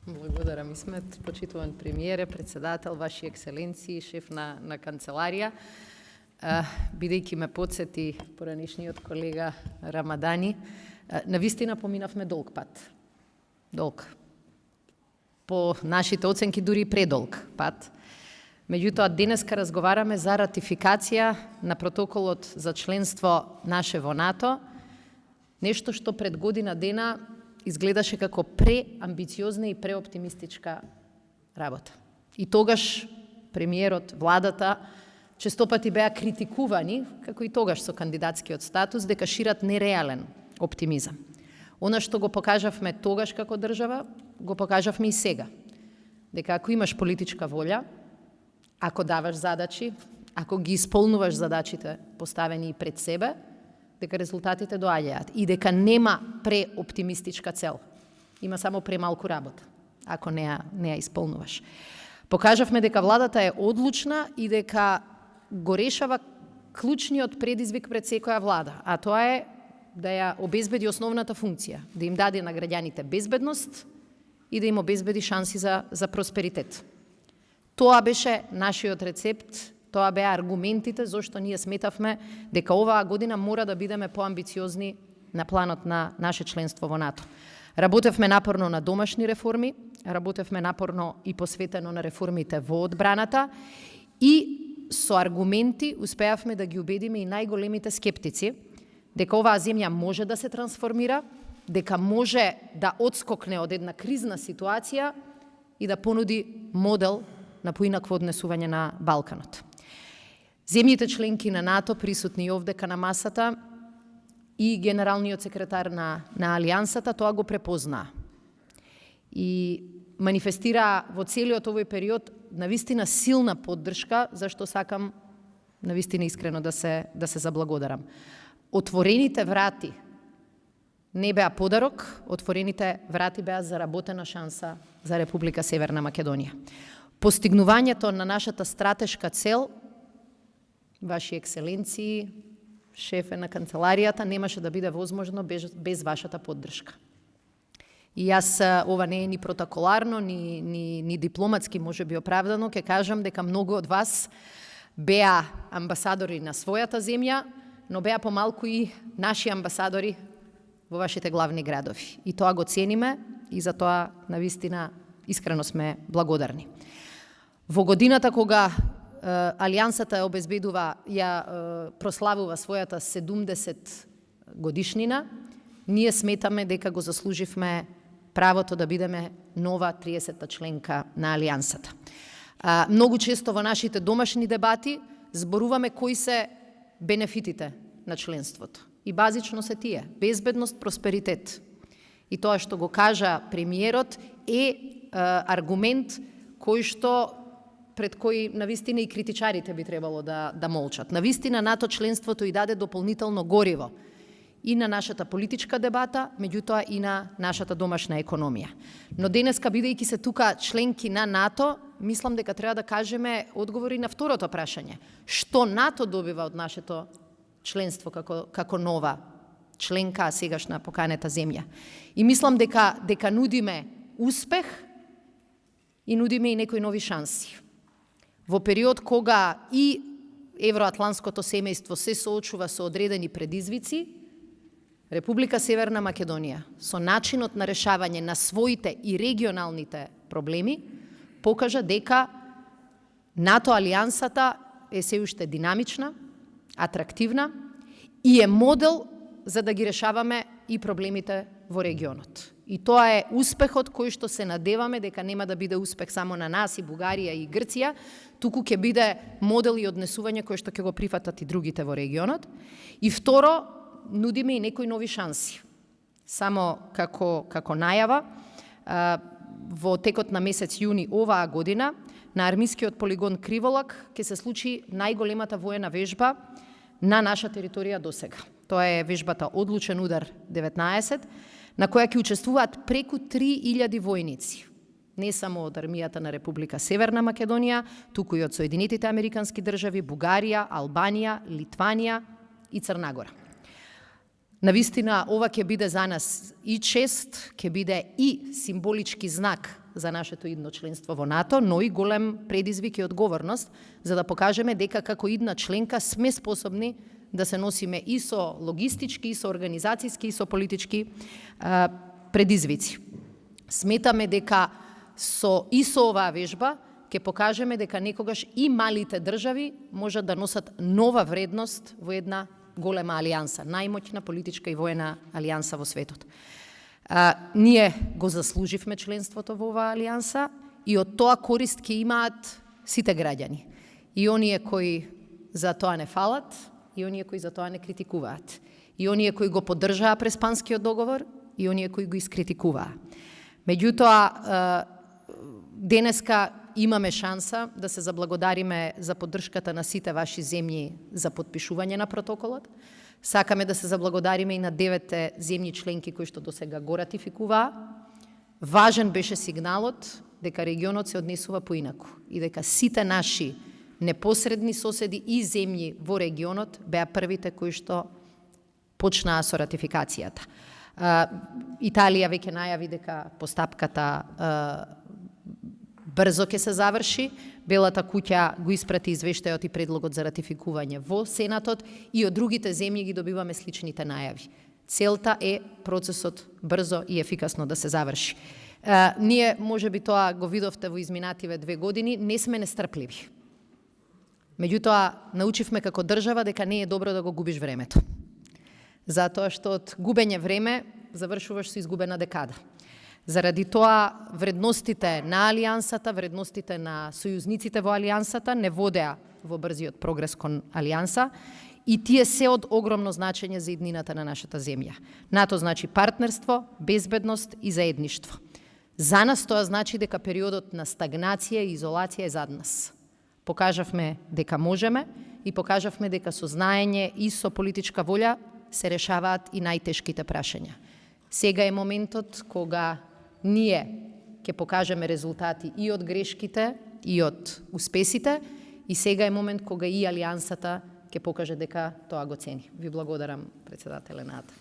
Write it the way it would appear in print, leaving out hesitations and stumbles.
Благодарам, Исмет, почитуван премиере, председател, Ваши екселенции, шеф на канцеларија. Бидејќи ме подсети поранишниот колега Рамадани, навистина поминавме долг пат. Долг. По нашите оценки дури и предолг пат. Меѓутоа, денеска разговараме за ратификација на протоколот за членство наше во НАТО, нешто што пред година дена изгледаше како преамбициозна и преоптимистичка работа. И тогаш премиерот, владата, честопати беа критикувани, како и тогаш со кандидатскиот статус, дека шират нереален оптимизам. Она што го покажавме тогаш како држава, го покажавме и сега. Дека ако имаш политичка волја, ако даваш задачи, ако ги исполнуваш задачите поставени и пред себе, дека резултатите доаѓаат и дека нема преоптимистичка цел. Има само премалку работа, ако не ја исполнуваш. Покажавме дека владата е одлучна и дека го решава клучниот предизвик пред секоја влада, а тоа е да ја обезбеди основната функција, да им даде на граѓаните безбедност и да им обезбеди шанси за просперитет. Тоа беше нашиот рецепт, тоа беа аргументите зашто ние сметавме дека оваа година мора да бидеме поамбициозни на планот на наше членство во НАТО. Работевме напорно на домашни реформи, работевме напорно и посветено на реформите во одбраната и со аргументи успеавме да ги убедиме и најголемите скептици дека оваа земја може да се трансформира, дека може да одскокне од една кризна ситуација и да понуди модел на поинакво однесување на Балканот. Земјите членки на НАТО, присутни овдека на масата, и генералниот секретар на Алијансата тоа го препознаа. И манифестираа во целиот овој период навистина силна поддршка, зашто сакам навистина искрено да се заблагодарам. Отворените врати не беа подарок, отворените врати беа заработена шанса за Република Северна Македонија. Постигнувањето на нашата стратешка цел, Ваши екселенции, шефе на канцеларијата, немаше да биде возможно без вашата поддршка. И јас, ова не е ни протоколарно, ни дипломатски може би оправдано, ќе кажам дека многу од вас беа амбасадори на својата земја, но беа помалку и наши амбасадори во вашите главни градови. И тоа го цениме и за тоа навистина искрено сме благодарни. Во годината кога Алијансата прославува својата 70 годишнина, ние сметаме дека го заслуживме правото да бидеме нова 30-та членка на Алијансата. Многу често во нашите домашни дебати зборуваме кои се бенефитите на членството. И базично се тие: безбедност, просперитет. И тоа што го кажа премиерот е аргумент пред кој навистина и критичарите би требало да молчат. Навистина НАТО членството и даде дополнително гориво и на нашата политичка дебата, меѓутоа и на нашата домашна економија. Но денеска, бидејќи се тука членки на НАТО, мислам дека треба да кажеме одговори на второто прашање. Што НАТО добива од нашето членство како нова членка, а сегашна поканета земја? И мислам дека нудиме успех и нудиме и некои нови шанси. Во период кога и евроатланското семејство се соочува со одредени предизвици, Република Северна Македонија со начинот на решавање на своите и регионалните проблеми покажа дека НАТО алијансата е се уште динамична, атрактивна и е модел за да ги решаваме и проблемите во регионот. И тоа е успехот кој што се надеваме дека нема да биде успех само на нас и Бугарија и Грција, туку ќе биде модел и однесување кој што ќе го прифатат и другите во регионот. И второ, нудиме и некои нови шанси. Само како најава, во текот на месец јуни оваа година на армискиот полигон Криволак ќе се случи најголемата воена вежба на наша територија досега. Тоа е вежбата Одлучен удар 19, на која ќе учествуваат преку 3000 војници. Не само од армијата на Република Северна Македонија, туку и од Соединетите Американски држави, Бугарија, Албанија, Литванија и Црна Гора. Навистина, ова ќе биде за нас и чест, ќе биде и символички знак за нашето идно членство во НАТО, но и голем предизвик и одговорност, за да покажеме дека како идна членка сме способни да се носиме и со логистички, и со организацијски, и со политички предизвици. Сметаме дека со оваа вежба ќе покажеме дека некогаш и малите држави можат да носат нова вредност во една голема алијанса, најмоćна политичка и воена алијанса во светот. Ние го заслуживме членството во оваа алијанса и од тоа корист ќе имаат сите граѓани. И оние кои за тоа не фалат, и оние кои за тоа не критикуваат. И оние кои го поддржаа Преспанскиот договор, и оние кои го искритикуваа. Меѓутоа, денеска имаме шанса да се заблагодариме за поддршката на сите ваши земји за подпишување на протоколот. Сакаме да се заблагодариме и на 9 земји членки кои што досега го ратификуваа. Важен беше сигналот дека регионот се однесува поинаку и дека сите наши непосредни соседи и земји во регионот беа првите кои што почнаа со ратификацијата. Италија веќе најави дека постапката брзо ќе се заврши. Белата куќа го испрати извештајот и предлогот за ратификување во Сенатот и од другите земји ги добиваме сличните најави. Целта е процесот брзо и ефикасно да се заврши. Ние, може би тоа го видовте во изминативе 2 години, не сме нестрпливи. Меѓутоа, научивме како држава дека не е добро да го губиш времето. Затоа што од губење време завршуваш со изгубена декада. Заради тоа, вредностите на алијансата, вредностите на сојузниците во алијансата не водеа во брзиот прогрес кон алијанса и тие се од огромно значење за иднината на нашата земја. НАТО значи партнерство, безбедност и заедништво. За нас тоа значи дека периодот на стагнација и изолација е зад нас. Покажавме дека можеме и покажавме дека со знаење и со политичка волја се решаваат и најтешките прашања. Сега е моментот кога ние ќе покажеме резултати и од грешките, и од успесите, и сега е момент кога и алијансата ќе покаже дека тоа го цени. Ви благодарам, председателе на НАТО.